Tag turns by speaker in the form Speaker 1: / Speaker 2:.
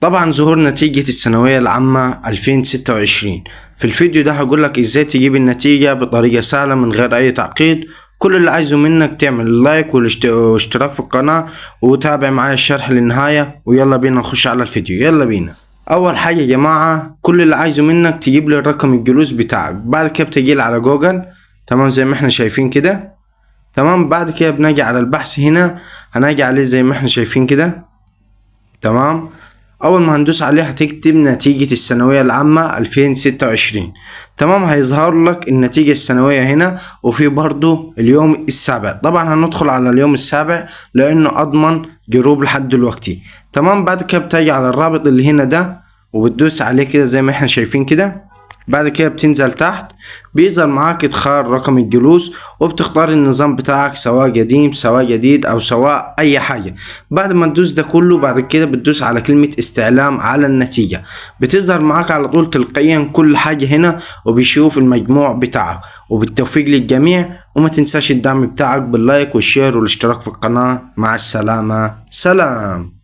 Speaker 1: طبعا ظهور نتيجة الثانوية العامة 2026. في الفيديو ده هقولك ازاي تجيب النتيجة بطريقة سهلة من غير اي تعقيد. كل اللي عايزه منك تعمل لايك واشتراك في القناة وتابع معايا الشرح للنهاية، ويلا بينا نخش على الفيديو. يلا بينا. اول حاجة يا جماعة، كل اللي عايزه منك تجيب لي رقم الجلوس بتاعك. بعد كده بتجي على جوجل، تمام، زي ما احنا شايفين كده. تمام، بعد كده بنجي على البحث هنا، هنجي عليه زي ما احنا شايفين كده. تمام، اول ما هندوس عليه هتكتب نتيجة الثانوية العامة 2026. تمام، هيظهر لك النتيجة السنوية هنا، وفي برضو اليوم السابع. طبعا هندخل على اليوم السابع لانه اضمن جروب لحد دلوقتي. تمام، بعد كده بتيجي على الرابط اللي هنا ده وبتدوس عليه كده زي ما احنا شايفين كده. بعد كده بتنزل تحت، بيظهر معاك ادخال رقم الجلوس، وبتختار النظام بتاعك سواء قديم سواء جديد او سواء اي حاجة. بعد ما تدوس ده كله، بعد كده بتدوس على كلمة استعلام على النتيجة. بتظهر معاك على طول تلقائيا كل حاجة هنا، وبيشوف المجموع بتاعك. وبالتوفيق للجميع، وما تنساش الدعم بتاعك باللايك والشير والاشتراك في القناة. مع السلامة، سلام.